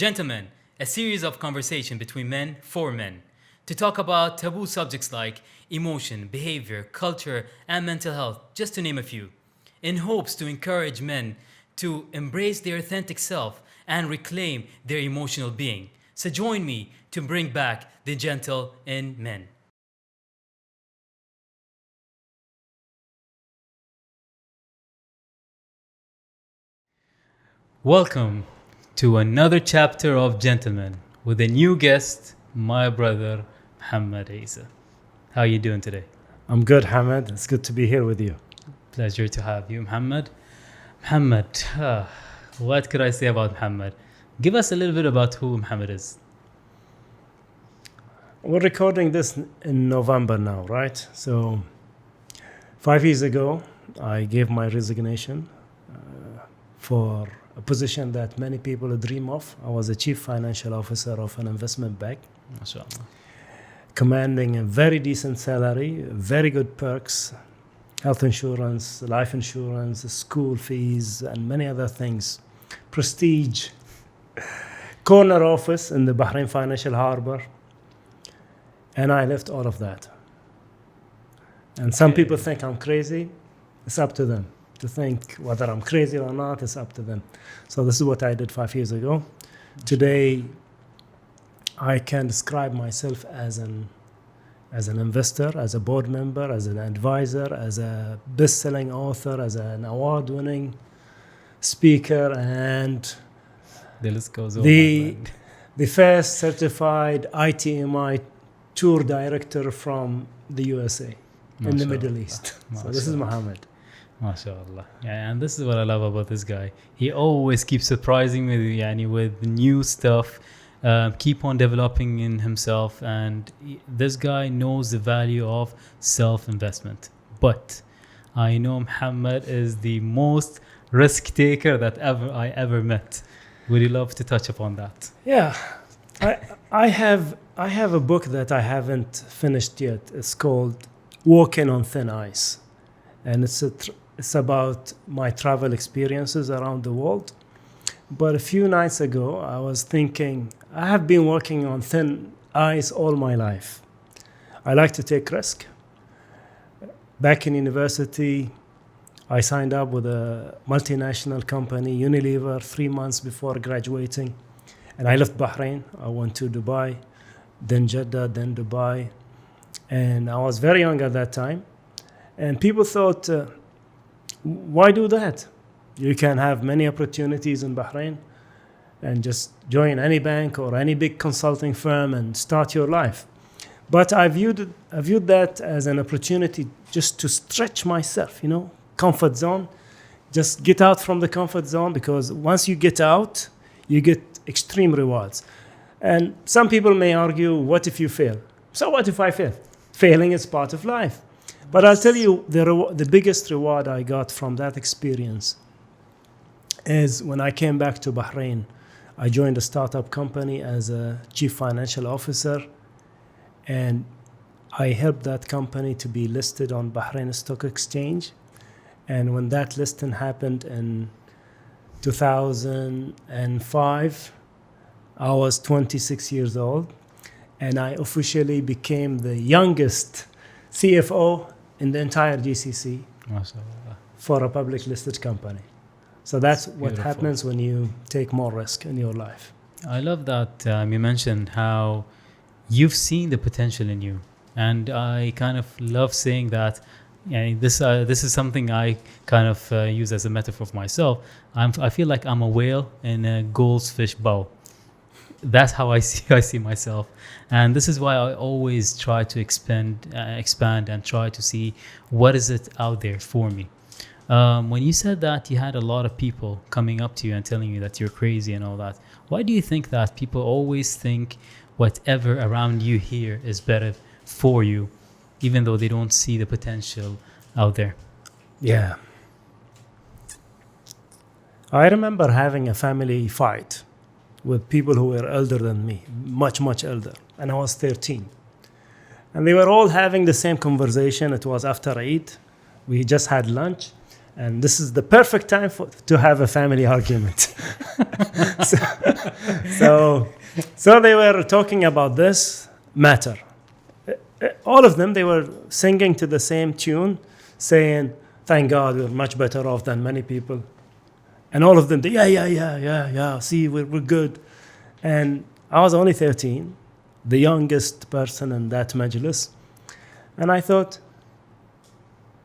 Gentlemen, a series of conversation between men for men to talk about taboo subjects like emotion, behavior, culture, and mental health, just to name a few, in hopes to encourage men to embrace their authentic self and reclaim their emotional being. So join me to bring back the gentle in men. Welcome to another chapter of Gentlemen with a new guest, my brother Mohamed Isa. How are you doing today? I'm good, Hamid. It's good to be here with you. Pleasure to have you, Mohammed. Mohammed, what could I say about Mohammed? Give us a little bit about who Mohammed is. We're recording this in November now, right? So 5 years ago, I gave my resignation for a position that many people dream of. I was a chief financial officer of an investment bank, MashaAllah. commanding a very decent salary, very good perks, health insurance, life insurance, school fees, and many other things. Prestige, corner office in the Bahrain Financial Harbor. And I left all of that. And some people think I'm crazy. It's up to them to think whether I'm crazy or not. It's up to them. So this is what I did 5 years ago. Today, I can describe myself as an investor, as a board member, as an advisor, as a best-selling author, as an award-winning speaker, and The list goes on. the first certified ITMI tour director from the USA in the Middle East. So this is Mohammed. MashaAllah. Yeah, and this is what I love about this guy. He always keeps surprising me with new stuff. Keep on developing in himself, and this guy knows the value of self-investment. But I know Mohammed is the most risk taker that I ever met. Would you love to touch upon that? Yeah, I have a book that I haven't finished yet. It's called Walking on Thin Ice, and it's about my travel experiences around the world. But a few nights ago, I was thinking, I have been walking on thin ice all my life. I like to take risk. Back in university, I signed up with a multinational company, Unilever, 3 months before graduating. And I left Bahrain. I went to Dubai, then Jeddah, then Dubai. And I was very young at that time. And people thought, why do that? You can have many opportunities in Bahrain and just join any bank or any big consulting firm and start your life. But I viewed that as an opportunity just to stretch myself, comfort zone. Just get out from the comfort zone, because once you get out, you get extreme rewards. And some people may argue, what if you fail? So what if I fail? Failing is part of life. But I'll tell you, the biggest reward I got from that experience is when I came back to Bahrain. I joined a startup company as a chief financial officer, and I helped that company to be listed on Bahrain Stock Exchange. And when that listing happened in 2005, I was 26 years old, and I officially became the youngest CFO in the entire GCC for a public listed company. So that's what happens when you take more risk in your life. I love that you mentioned how you've seen the potential in you. And I kind of love saying that. This is something I kind of use as a metaphor for myself. I feel like I'm a whale in a goldfish bowl. That's how I see myself, and this is why I always try to expand and try to see what is it out there for me. When you said that you had a lot of people coming up to you and telling you that you're crazy and all that, why do you think that people always think whatever around you here is better for you, even though they don't see the potential out there? Yeah. I remember having a family fight with people who were elder than me, much, much elder. And I was 13. And they were all having the same conversation. It was after Eid. We just had lunch. And this is the perfect time to have a family argument. so, so they were talking about this matter. All of them, they were singing to the same tune, saying, thank God we're much better off than many people. And all of them, yeah, see, we're good. And I was only 13, the youngest person in that majlis. And I thought,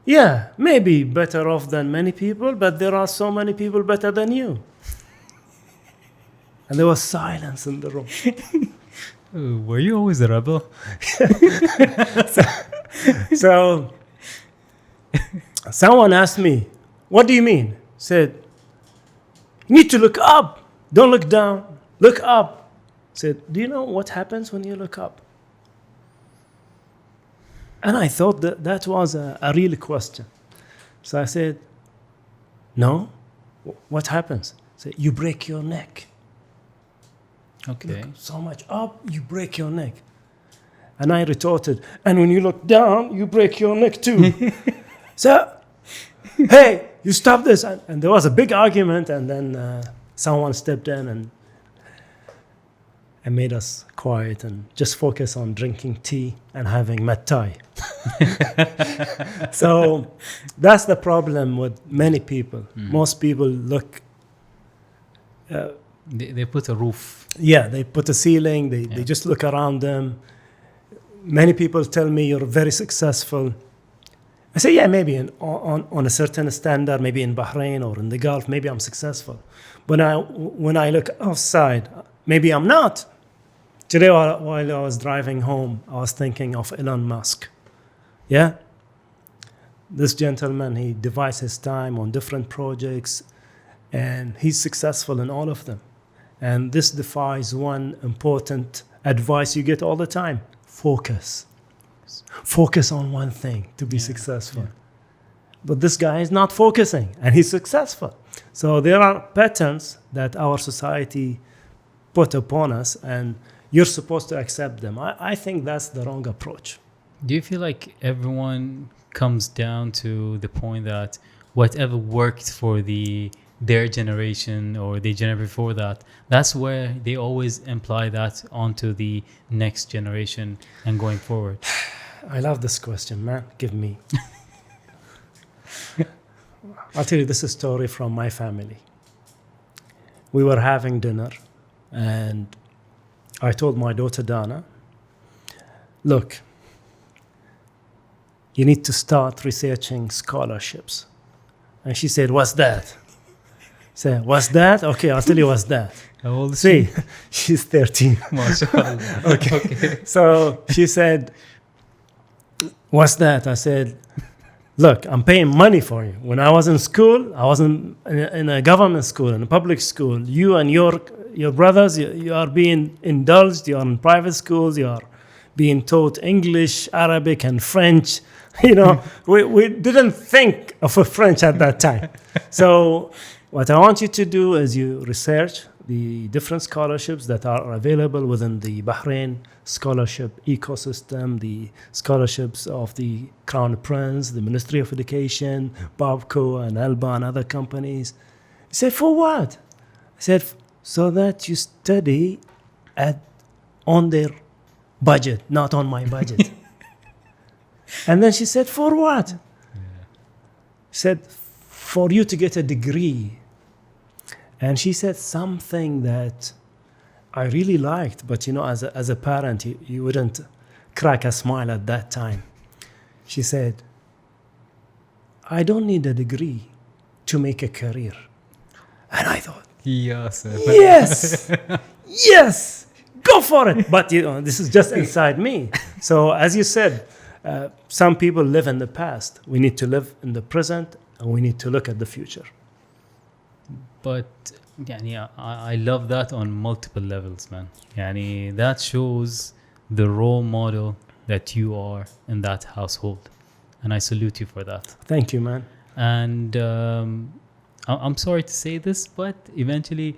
yeah, maybe better off than many people, but there are so many people better than you. And there was silence in the room. Were you always a rebel? So someone asked me, what do you mean? Said, you need to look up. Don't look down. Look up. Said, do you know what happens when you look up? And I thought that was a real question. So I said, no. What happens? Said, you break your neck. Okay. Look so much up, you break your neck. And I retorted, and when you look down, you break your neck too. So, hey, you stop this. And there was a big argument, and then someone stepped in and made us quiet and just focus on drinking tea and having mat thai. So that's the problem with many people. Most people look... They put a roof. Yeah, they put a ceiling. They just look around them. Many people tell me you're very successful. I say, yeah, maybe on a certain standard, maybe in Bahrain or in the Gulf, maybe I'm successful. But when I look outside, maybe I'm not. Today, while I was driving home, I was thinking of Elon Musk. Yeah? This gentleman, he divides his time on different projects, and he's successful in all of them. And this defies one important advice you get all the time. Focus. Focus on one thing to be successful. Yeah. But this guy is not focusing, and he's successful. So there are patterns that our society put upon us, and you're supposed to accept them. I think that's the wrong approach. Do you feel like everyone comes down to the point that whatever worked for their generation or the generation before that, that's where they always imply that onto the next generation and going forward? I love this question, man. Give me. I'll tell you, this is a story from my family. We were having dinner, and I told my daughter Dana, look, you need to start researching scholarships. And she said, what's that? I said, what's that? Okay, I'll tell you what's that. How old is she? She's 13. Okay. So she said, what's that? I said, look, I'm paying money for you. When I was in school, I was in a government school, in a public school. You and your brothers, you are being indulged. You are in private schools. You are being taught English, Arabic, and French. You know, we didn't think of a French at that time. So what I want you to do is you research the different scholarships that are available within the Bahrain scholarship ecosystem, the scholarships of the Crown Prince, the Ministry of Education, Babco and Alba and other companies. He said, for what? I said, so that you study on their budget, not on my budget. And then she said, for what? She said, for you to get a degree. And she said something that I really liked, but you know, as a parent, you wouldn't crack a smile at that time. She said, I don't need a degree to make a career. And I thought, yes, yes, go for it. But you know, this is just inside me. So as you said, some people live in the past. We need to live in the present, and we need to look at the future. But yeah, I love that on multiple levels, man. That shows the role model that you are in that household, and I salute you for that. Thank you, man. And I'm sorry to say this, but eventually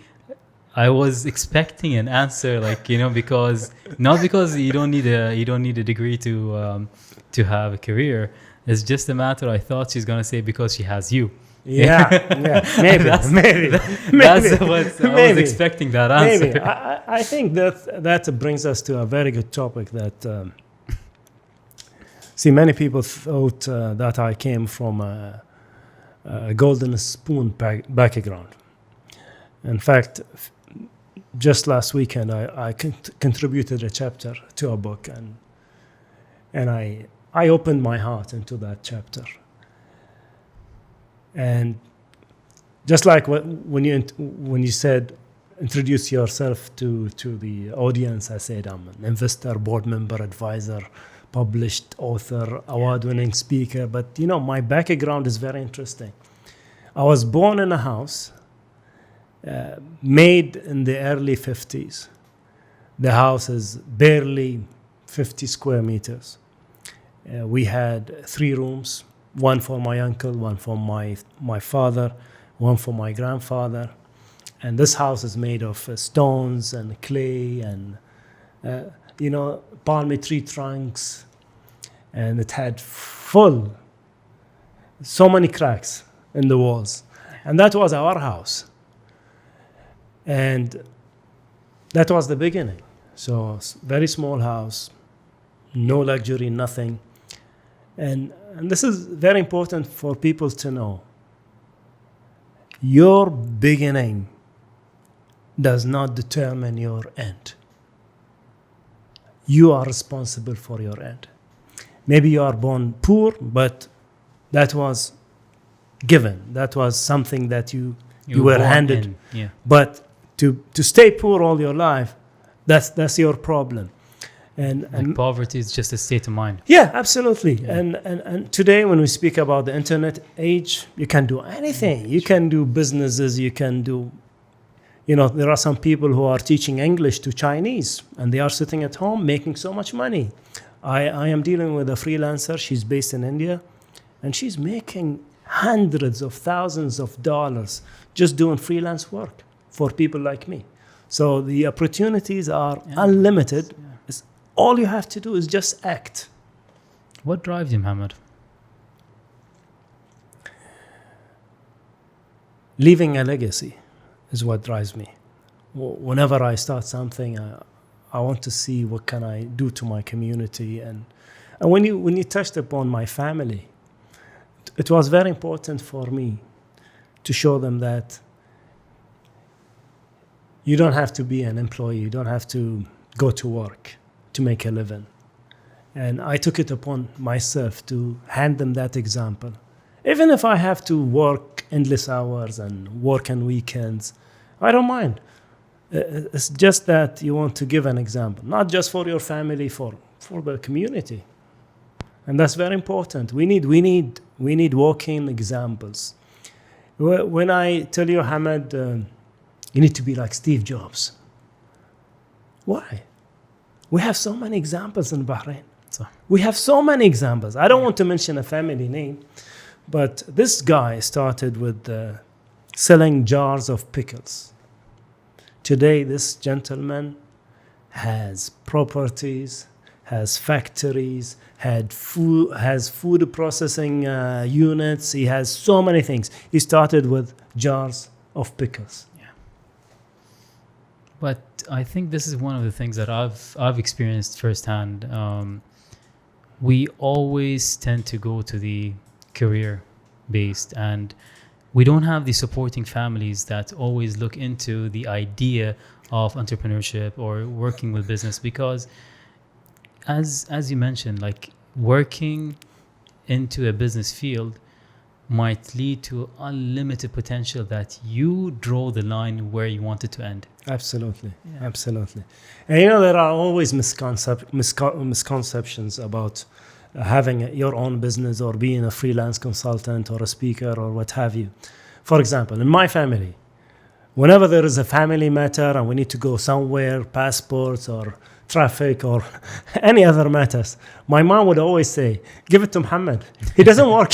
I was expecting an answer, because not because you don't need a degree to have a career. It's just a matter. I thought she's gonna say because she has you. Maybe, That's- maybe, That's what I was Maybe. expecting that maybe. answer. I think that brings us to a very good topic that. See, many people thought that I came from a golden spoon background. In fact, just last weekend, I contributed a chapter to a book, and I opened my heart into that chapter. And just like when you said introduce yourself to the audience, I said I'm an investor, board member, advisor, published author, award-winning speaker. But my background is very interesting. I was born in a house made in the early 50s. The house is barely 50 square meters. We had 3 rooms, one for my uncle, one for my father, one for my grandfather. And this house is made of stones and clay and, palm tree trunks. And it had so many cracks in the walls. And that was our house. And that was the beginning. So very small house, no luxury, nothing. And this is very important for people to know. Your beginning does not determine your end. You are responsible for your end. Maybe you are born poor, but that was given. That was something that you were handed. Yeah. But to stay poor all your life, that's your problem. And poverty is just a state of mind. yeah, absolutely. Yeah. And today when we speak about the internet age, you can do anything. You can do businesses. You can do, there are some people who are teaching English to Chinese, and they are sitting at home making so much money. I am dealing with a freelancer. She's based in India, and she's making hundreds of thousands of dollars just doing freelance work for people like me. So the opportunities are unlimited. Yeah. All you have to do is just act. What drives you, Mohamed? Leaving a legacy is what drives me. Whenever I start something, I want to see what can I do to my community. And when you touched upon my family, it was very important for me to show them that you don't have to be an employee. You don't have to go to work to make a living. And I took it upon myself to hand them that example. Even if I have to work endless hours and work on weekends, I don't mind. It's just that you want to give an example, not just for your family, for the community. And that's very important. We need walking examples. When I tell you, Hamad, you need to be like Steve Jobs. Why? We have so many examples in Bahrain. We have so many examples. I don't want to mention a family name, but this guy started with selling jars of pickles. Today, this gentleman has properties, has factories, has food processing units. He has so many things. He started with jars of pickles. Yeah. But I think this is one of the things that I've experienced firsthand. We always tend to go to the career-based, and we don't have the supporting families that always look into the idea of entrepreneurship or working with business, because as you mentioned, like working into a business field might lead to unlimited potential that you draw the line where you want it to end. Absolutely. Yeah. Absolutely. And there are always misconceptions about having your own business or being a freelance consultant or a speaker or what have you. For example, in my family, whenever there is a family matter and we need to go somewhere, passports or traffic or any other matters, my mom would always say, give it to Mohammed. He doesn't work.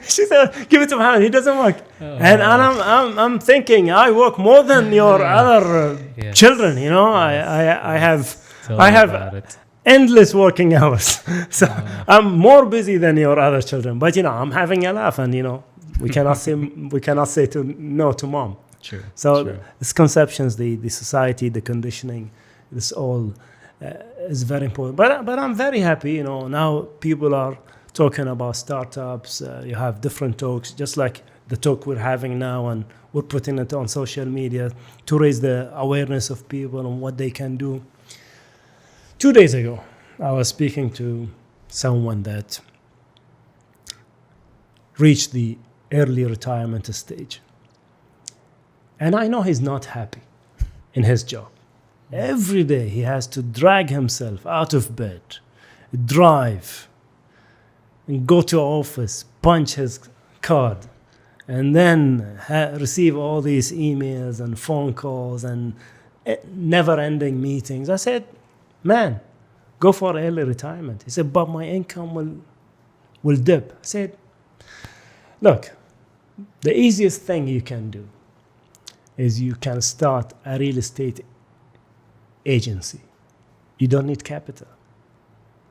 She said, give it to Mohammed. He doesn't work. And I'm thinking, I work more than your other children. I have endless working hours. So I'm more busy than your other children. But I'm having a laugh, and we cannot say to no to mom. True. So true. misconceptions, the society, the conditioning, this all is very important. But I'm very happy. Now people are talking about startups. You have different talks, just like the talk we're having now, and we're putting it on social media to raise the awareness of people on what they can do. 2 days ago, I was speaking to someone that reached the early retirement stage. And I know he's not happy in his job. Every day he has to drag himself out of bed, drive, and go to office, punch his card, and then receive all these emails and phone calls and never-ending meetings. I said, man, go for early retirement. He said, but my income will dip. I said, look, the easiest thing you can do is you can start a real estate agency. You don't need capital.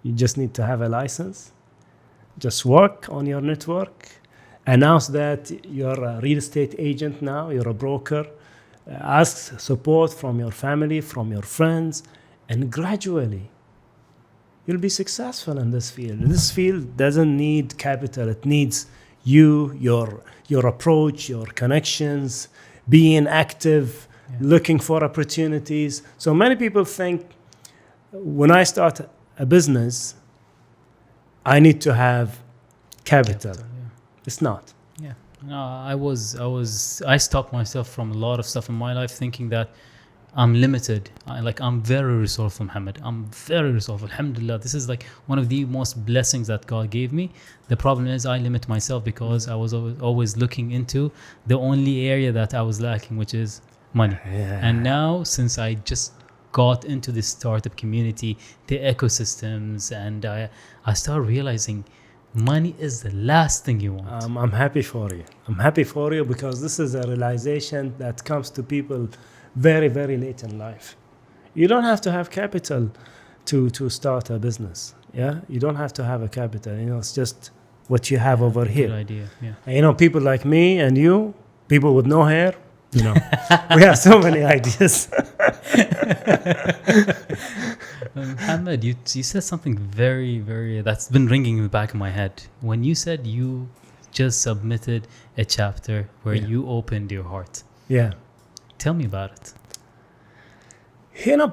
You just need to have a license. Just work on your network. Announce that you're a real estate agent now, you're a broker. Ask support from your family, from your friends, and gradually you'll be successful in this field. This field doesn't need capital. It needs you, your approach, your connections, being active, looking for opportunities. So many people think when I start a business, I need to have capital. It's not. Yeah. No, I stopped myself from a lot of stuff in my life thinking that I'm limited. I'm very resourceful, Mohammed. I'm very resourceful. Alhamdulillah. This is like one of the most blessings that God gave me. The problem is I limit myself because I was always looking into the only area that I was lacking, which is money. Yeah. And now, since I just got into the startup community, the ecosystems, and I started realizing money is the last thing you want. I'm happy for you. I'm happy for you because this is a realization that comes to people very, very late in life. You don't have to have capital to start a business. Yeah, you don't have to have a capital. It's just what you have over here. Good idea. Yeah. And, people like me and you, people with no hair. We have so many ideas. Mohammed, you said something very, very that's been ringing in the back of my head. When you said you just submitted a chapter where you opened your heart. Yeah. Tell me about it.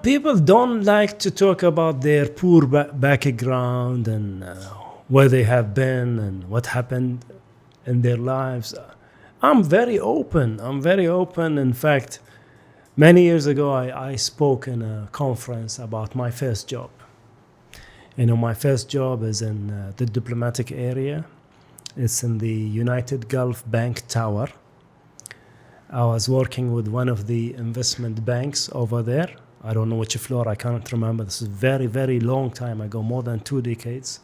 People don't like to talk about their poor background and where they have been and what happened in their lives. I'm very open. In fact, many years ago, I spoke in a conference about my first job. My first job is in the diplomatic area. It's in the United Gulf Bank Tower. I was working with one of the investment banks over there. I don't know which floor, I can't remember. This is very, very long time ago, more than 2 decades.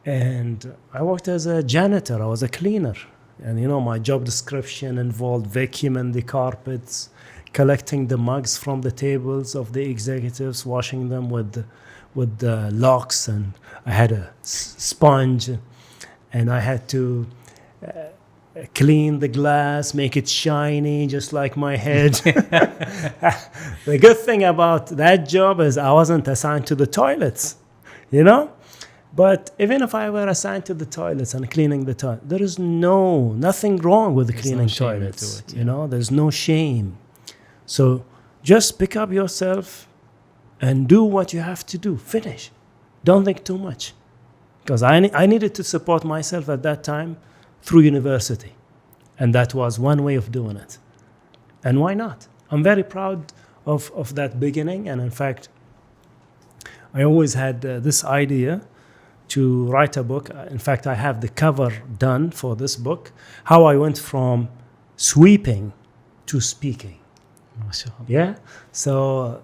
And I worked as a janitor, I was a cleaner. And my job description involved vacuuming the carpets, collecting the mugs from the tables of the executives, washing them with the locks, and I had a sponge, and I had to clean the glass, make it shiny, just like my head. The good thing about that job is I wasn't assigned to the toilets, But even if I were assigned to the toilets and cleaning the toilet, there is nothing wrong with cleaning toilets. There's no shame. So just pick up yourself and do what you have to do. Finish. Don't think too much. Because I needed to support myself at that time through university. And that was one way of doing it. And why not? I'm very proud of that beginning. And in fact, I always had this idea to write a book. In fact, I have the cover done for this book, how I went from sweeping to speaking. MashaAllah. Yeah. So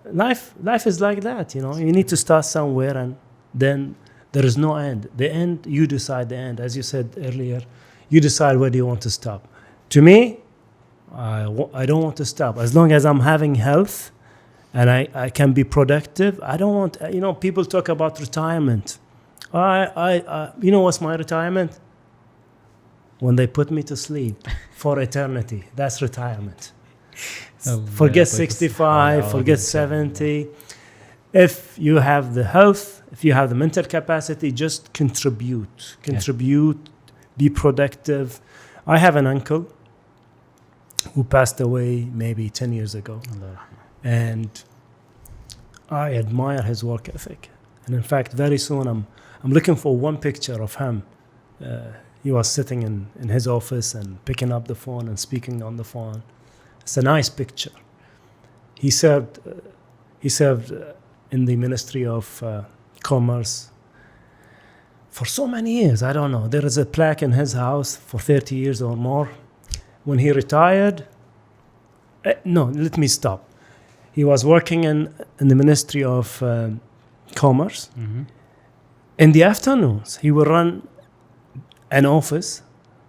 life is like that, You need to start somewhere, and then there is no end. The end, you decide the end. As you said earlier, you decide where do you want to stop. To me, I don't want to stop. As long as I'm having health and I can be productive. I don't want, people talk about retirement. You know what's my retirement? When they put me to sleep for eternity. That's retirement. Forget 65, forget 70. If you have the health, if you have the mental capacity, just contribute, be productive. I have an uncle who passed away maybe 10 years ago. And I admire his work ethic. And in fact, very soon I'm looking for one picture of him. He was sitting in his office and picking up the phone and speaking on the phone. It's a nice picture. He served in the Ministry of Commerce for so many years. I don't know. There is a plaque in his house for 30 years or more. When he retired, no, let me stop. He was working in the Ministry of Commerce. Mm-hmm. In the afternoons, he would run an office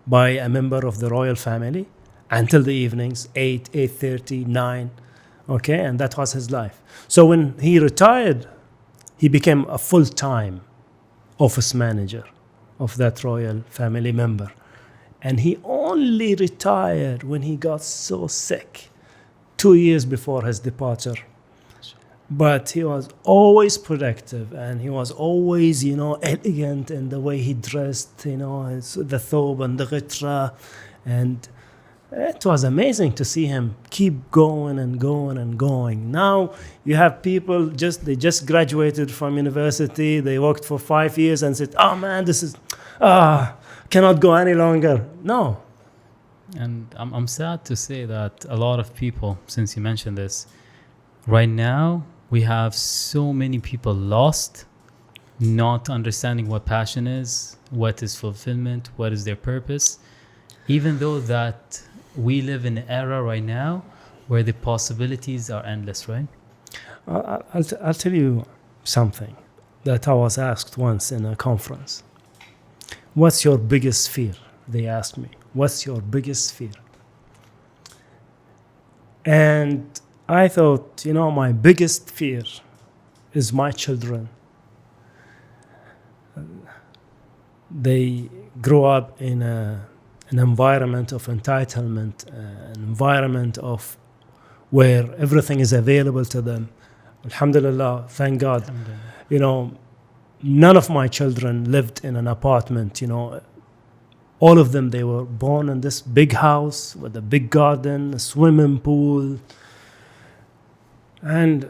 by a member of the royal family until the evenings, 8, 8:30, 9. Okay, and that was his life. So when he retired, he became a full-time office manager of that royal family member. And he only retired when he got so sick, 2 years before his departure. But he was always productive, and he was always, elegant in the way he dressed, the thobe and the ghitra. And it was amazing to see him keep going and going and going. Now you have people they just graduated from university. They worked for 5 years and said, "Oh man, this is cannot go any longer." No. And I'm sad to say that a lot of people, since you mentioned this, right now we have so many people lost, not understanding what passion is, what is fulfillment, what is their purpose, even though that we live in an era right now where the possibilities are endless, right? I'll tell you something that I was asked once in a conference. What's your biggest fear? They asked me, what's your biggest fear? And I thought, my biggest fear is my children. They grow up in an environment of entitlement, an environment of where everything is available to them. Alhamdulillah, thank God. None of my children lived in an apartment. All of them, they were born in this big house with a big garden, a swimming pool. And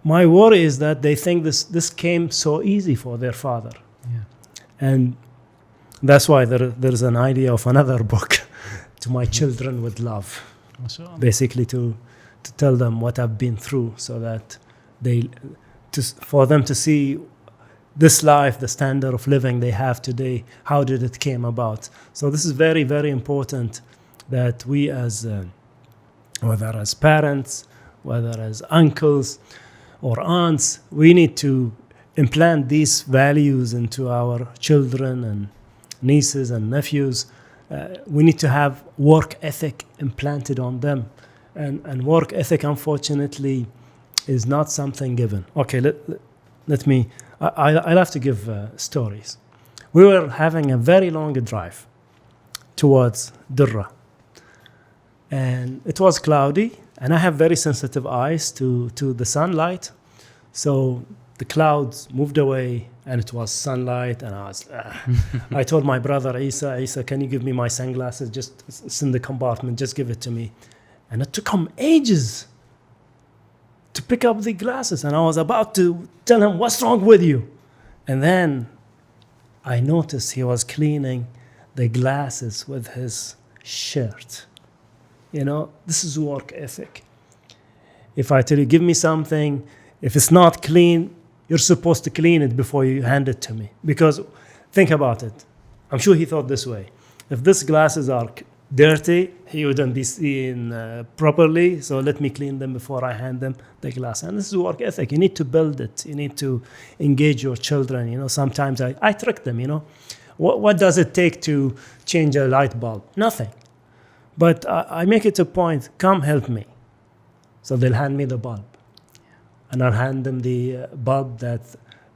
my worry is that they think this came so easy for their father. Yeah. And that's why there's an idea of another book, To My Children with Love. Basically to tell them what I've been through, so that for them to see this life, the standard of living they have today, how did it came about. So this is very, very important that we as whether as parents, whether as uncles or aunts, we need to implant these values into our children and nieces and nephews. We need to have work ethic implanted on them. And work ethic, unfortunately, is not something given. Okay, let me, I'll have to give stories. We were having a very long drive towards Durra. And it was cloudy, and I have very sensitive eyes to the sunlight. So the clouds moved away, and it was sunlight, and I told my brother Isa, can you give me my sunglasses? It's in the compartment, just give it to me. And it took him ages to pick up the glasses, and I was about to tell him, what's wrong with you? And then I noticed he was cleaning the glasses with his shirt. This is work ethic. If I tell you, give me something, if it's not clean, you're supposed to clean it before you hand it to me. Because think about it. I'm sure he thought this way. If these glasses are dirty, he wouldn't be seen properly, so let me clean them before I hand them the glass. And this is work ethic. You need to build it. You need to engage your children. Sometimes I trick them. What does it take to change a light bulb? Nothing. But I make it a point, come help me. So they'll hand me the bulb, and I'll hand them the bulb that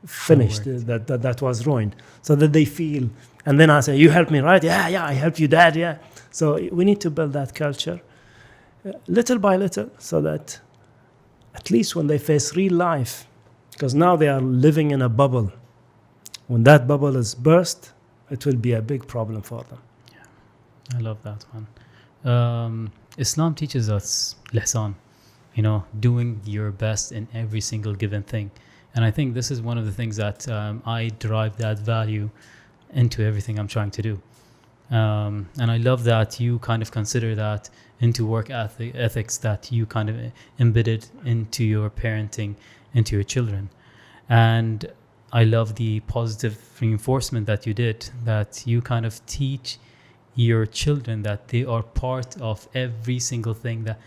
finished, that was ruined, so that they feel. And then I say, "You helped me, right? Yeah, I helped you, Dad. Yeah." So we need to build that culture, little by little, so that at least when they face real life, because now they are living in a bubble. When that bubble is burst, it will be a big problem for them. I love that one. Islam teaches us lihsan, doing your best in every single given thing. And I think this is one of the things that I derive that value into everything I'm trying to do. And I love that you kind of consider that into work ethics that you kind of embedded into your parenting, into your children. And I love the positive reinforcement that you did, that you kind of teach your children that they are part of every single thing that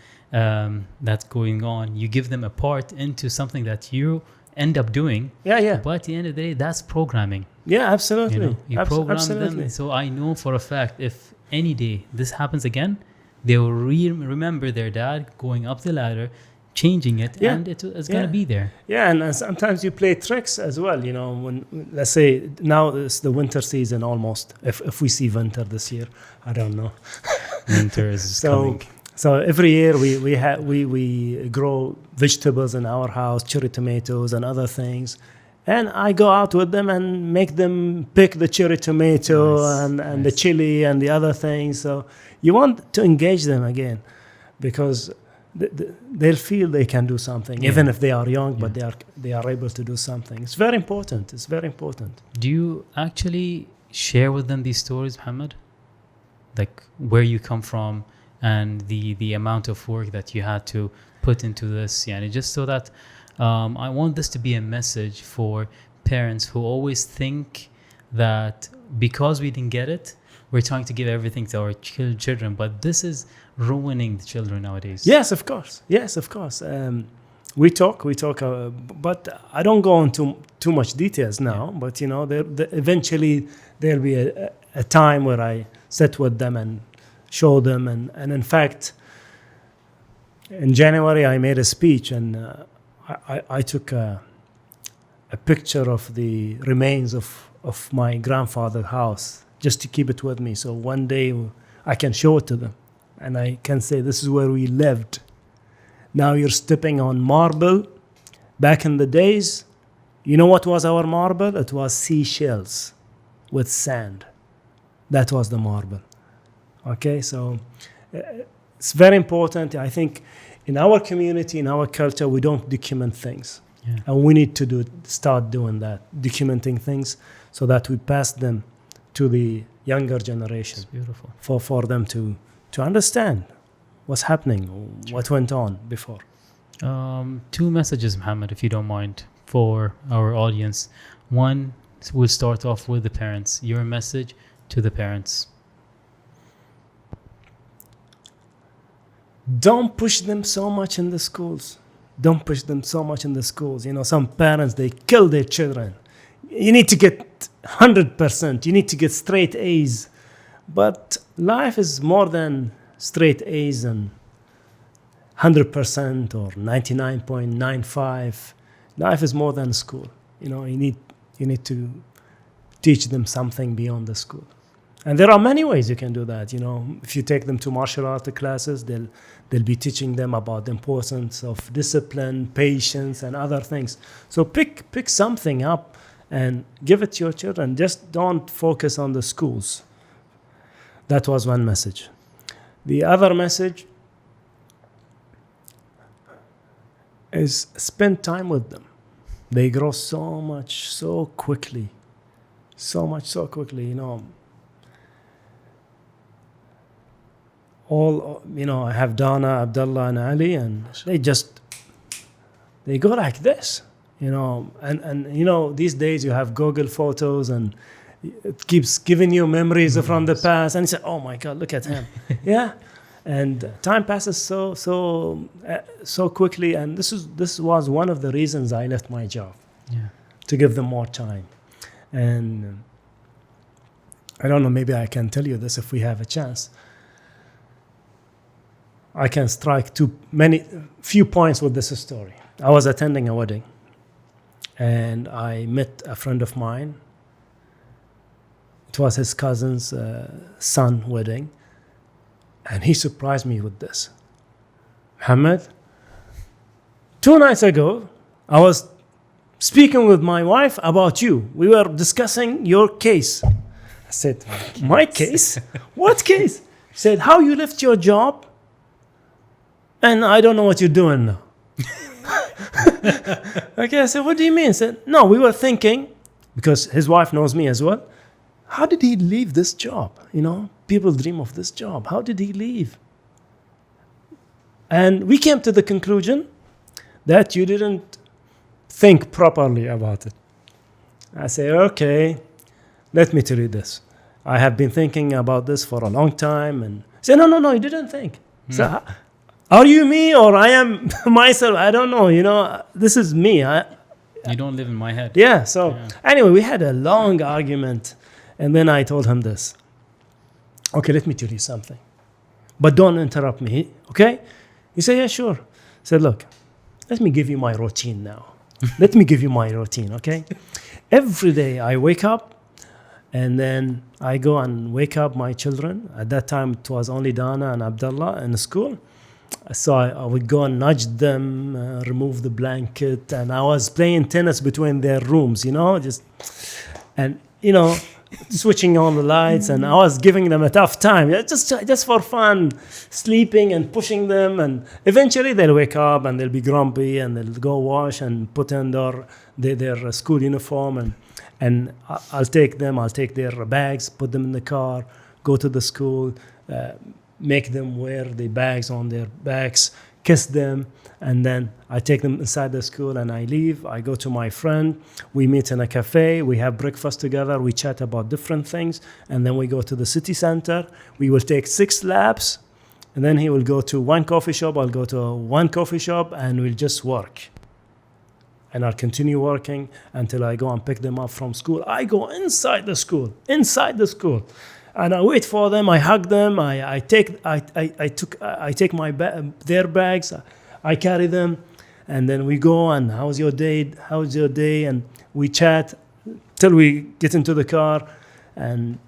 that's going on. You give them a part into something that you end up doing. Yeah. But at the end of the day, that's programming. Yeah, absolutely. You program them. So I know for a fact, if any day this happens again, they will remember their dad going up the ladder, changing it, and it's going to be there. Yeah, and sometimes you play tricks as well. When, let's say now it's the winter season almost. If we see winter this year, I don't know. Winter is coming. So every year we grow vegetables in our house, cherry tomatoes and other things. And I go out with them and make them pick the cherry tomato and the chili and the other things. So you want to engage them again, because they'll feel they can do something, even if they are young, but they are able to do something. It's very important. It's very important. Do you actually share with them these stories, Mohammed? Like where you come from and the amount of work that you had to put into this, just so that I want this to be a message for parents who always think that because we didn't get it, we're trying to give everything to our children, but this is ruining the children nowadays. Yes, of course. We talk, but I don't go into too much details now. But eventually there'll be a time where I sit with them and show them, and in fact, in January I made a speech, and I took a picture of the remains of my grandfather's house, just to keep it with me, so one day I can show it to them, and I can say, this is where we lived. Now you're stepping on marble. Back in the days, you know what was our marble? It was seashells with sand. That was the marble. Okay, so it's very important. I think in our community, in our culture, we don't document things. And we need to start doing that, documenting things, so that we pass them to the younger generation. It's beautiful. For them to understand what's happening, what went on before. 2 messages, Mohammed, if you don't mind, for our audience. One, we'll start off with the parents. Your message to the parents. Don't push them so much in the schools. Don't push them so much in the schools. Some parents, they kill their children. You need to get 100%. You need to get straight A's. But life is more than straight A's and 100% or 99.95. Life is more than school. You need to teach them something beyond the school. And there are many ways you can do that. If you take them to martial art classes, they'll be teaching them about the importance of discipline, patience, and other things. So pick something up and give it to your children. Just don't focus on the schools. That was one message. The other message is spend time with them. They grow so much, so quickly. So quickly, I have Dana, Abdullah, and Ali, and they go like this, and these days you have Google Photos, and it keeps giving you memories from the past, and you say, oh my God, look at him. And time passes so quickly, and this was one of the reasons I left my job, to give them more time. And I don't know, maybe I can tell you this if we have a chance. I can strike few points with this story. I was attending a wedding, and I met a friend of mine. It was his cousin's son wedding, and he surprised me with this. Mohammed, 2 nights ago, I was speaking with my wife about you. We were discussing your case. I said, my case? What case? He said, how you left your job, and I don't know what you're doing now. Okay, I said, what do you mean? He said, no, we were thinking, because his wife knows me as well, how did he leave this job? You know, people dream of this job. How did he leave? And we came to the conclusion that you didn't think properly about it. I say, okay, let me tell you this. I have been thinking about this for a long time. And he said, no, you didn't think. So, are you me or I am myself? I don't know. You know, this is me. You don't live in my head. Yeah. So anyway, we had a long argument. And then I told him this. Okay, let me tell you something. But don't interrupt me, okay? He said, yeah, sure. I said, look, let me give you my routine now. Let me give you my routine, okay? Every day I wake up, and then I go and wake up my children. At that time, it was only Dana and Abdullah in school. So I would go and nudge them, remove the blanket, and I was playing tennis between their rooms, you know, switching on the lights, and I was giving them a tough time, just for fun, sleeping and pushing them, and eventually they'll wake up and they'll be grumpy and they'll go wash and put on their school uniform, and I'll take their bags, put them in the car, go to the school, make them wear the bags on their backs, kiss them, and then I take them inside the school and I leave. I go to my friend. We meet in a cafe. We have breakfast together. We chat about different things. And then we go to the city center. We will take 6 laps. And then he will go to one coffee shop. I'll go to one coffee shop and we'll just work. And I'll continue working until I go and pick them up from school. I go inside the school. And I wait for them. I hug them. I take their bags. I carry them, and then we go. And how's your day? And we chat till we get into the car. And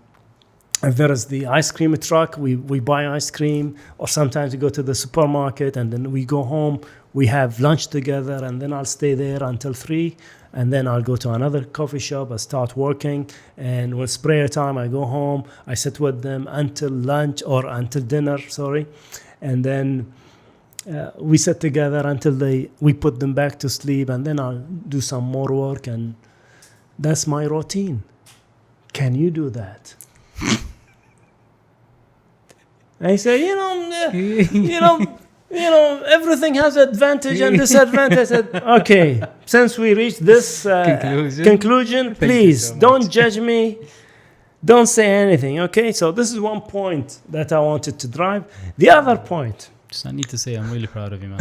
if there is the ice cream truck, we buy ice cream. Or sometimes we go to the supermarket, and then we go home. We have lunch together, and then I'll stay there until 3. And then I'll go to another coffee shop. I start working, and when it's prayer time, I go home. I sit with them until lunch or until dinner. And then we sit together until we put them back to sleep, and then I'll do some more work, and that's my routine. Can you do that? I say, everything has advantage and disadvantage. I said, okay, since we reached this conclusion, please don't judge me. Don't say anything, okay? So this is one point that I wanted to drive. The other point. I need to say I'm really proud of you, man.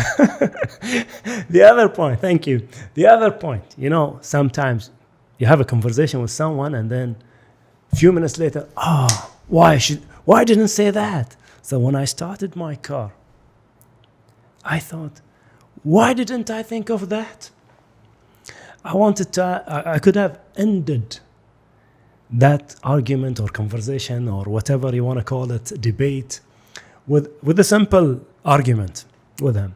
The other point, thank you. The other point, sometimes you have a conversation with someone and then a few minutes later, why didn't say that? So when I started my car, I thought, why didn't I think of that? I could have ended that argument or conversation or whatever you want to call it, debate, with a simple argument with him.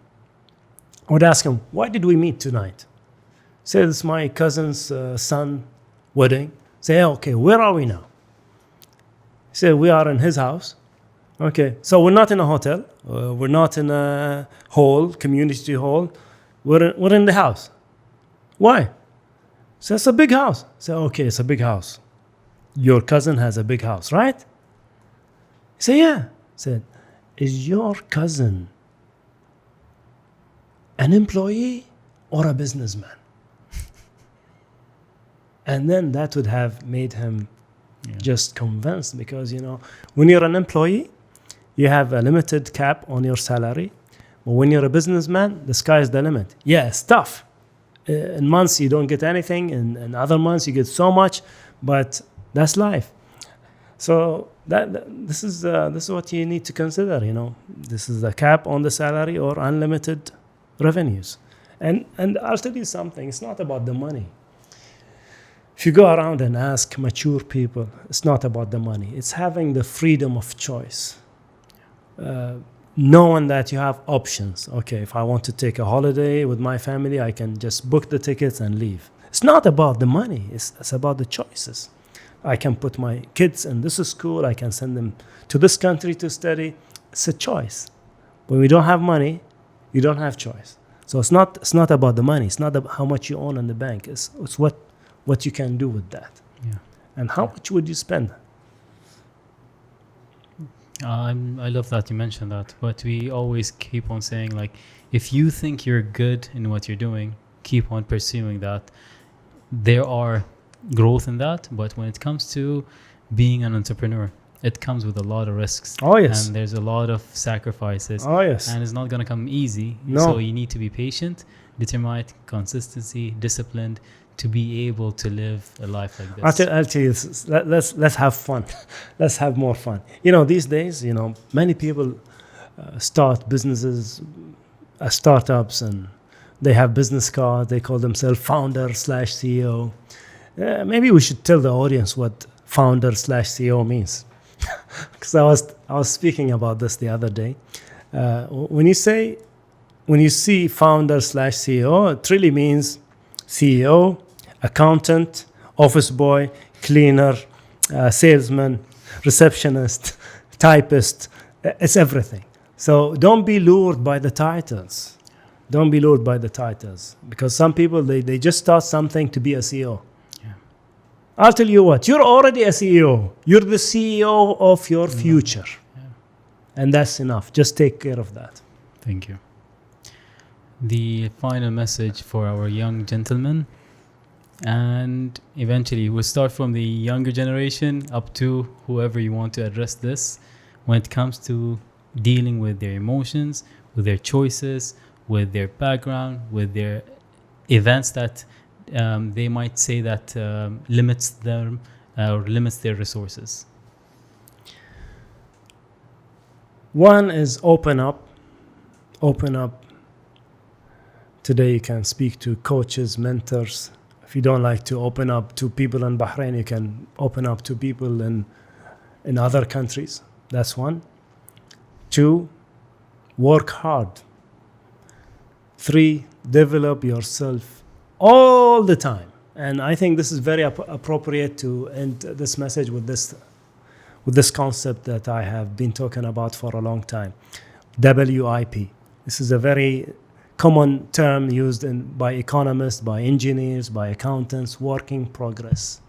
I would ask him, why did we meet tonight? Say, it's my cousin's son wedding. Say, okay, where are we now? Say, we are in his house. Okay, so we're not in a hotel. We're not in a hall, community hall. We're in the house. Why? So it's a big house. So, okay, it's a big house. Your cousin has a big house, right? Say, yeah. Said, is your cousin an employee or a businessman? And then that would have made him just convinced, because, when you're an employee, you have a limited cap on your salary. But when you're a businessman, the sky is the limit. Yeah, it's tough. In months, you don't get anything. In other months, you get so much. But that's life. So This is what you need to consider. This is the cap on the salary or unlimited revenues. And I'll tell you something. It's not about the money. If you go around and ask mature people, it's not about the money. It's having the freedom of choice. Knowing that you have options. Okay, if I want to take a holiday with my family, I can just book the tickets and leave. It's not about the money. It's about the choices. I can put my kids in this school. I can send them to this country to study. It's a choice. When we don't have money, you don't have choice. So it's not about the money. It's not about how much you own in the bank. It's what you can do with that. Yeah. And how much would you spend? I love that you mentioned that, but we always keep on saying, like, if you think you're good in what you're doing, keep on pursuing that. There are growth in that, but when it comes to being an entrepreneur, it comes with a lot of risks. Oh, yes. And there's a lot of sacrifices. Oh, yes. And it's not going to come easy. No. So you need to be patient, determined, consistency, disciplined, to be able to live a life like this. I'll tell you this. Let's have fun. Let's have more fun. These days, many people start businesses, startups, and they have business cards. They call themselves founder/CEO. Maybe we should tell the audience what founder/CEO means, because I was speaking about this the other day. When you see founder/CEO, it really means CEO, accountant, office boy, cleaner, salesman, receptionist, typist. It's everything. So don't be lured by the titles. Don't be lured by the titles, because some people, they just start something to be a CEO. Yeah. I'll tell you what, you're already a CEO. You're the CEO of your future. Yeah. And that's enough. Just take care of that. Thank you. The final message for our young gentlemen, and eventually we'll start from the younger generation up to whoever you want to address this, when it comes to dealing with their emotions, with their choices, with their background, with their events that they might say that limits them or limits their resources. One is open up. Today you can speak to coaches, mentors. If you don't like to open up to people in Bahrain, you can open up to people in other countries. That's one. 2, work hard. 3, develop yourself all the time. And I think this is very appropriate to end this message with this concept that I have been talking about for a long time. WIP. This is a very common term used by economists, by engineers, by accountants. Working progress.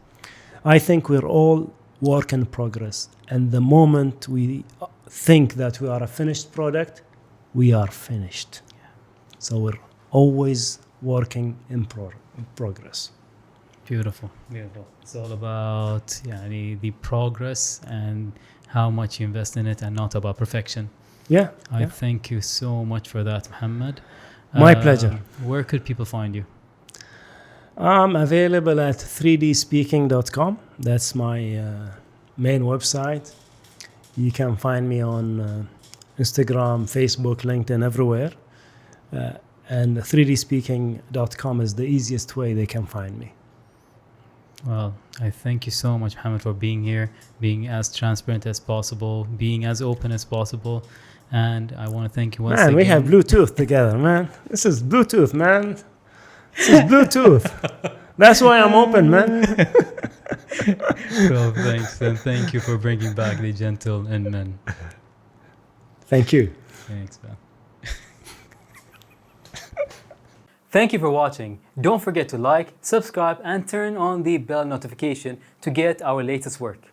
I think we're all work in progress. And the moment we think that we are a finished product, we are finished. So we're always working in progress. Beautiful. It's all about the progress and how much you invest in it, and not about perfection. Yeah. I thank you so much for that, Mohammed. My pleasure. Where could people find you? I'm available at 3dspeaking.com. That's my main website. You can find me on Instagram, Facebook, LinkedIn, everywhere. And 3dspeaking.com is the easiest way they can find me. Well, I thank you so much, Mohammed, for being here, being as transparent as possible, being as open as possible. And I want to thank you once again. Man, we have Bluetooth together, man. This is Bluetooth, man. This is Bluetooth. That's why I'm open, man. Well, thanks. And thank you for bringing back the gentle and men. Thank you. Thanks, man. Thank you for watching. Don't forget to like, subscribe, and turn on the bell notification to get our latest work.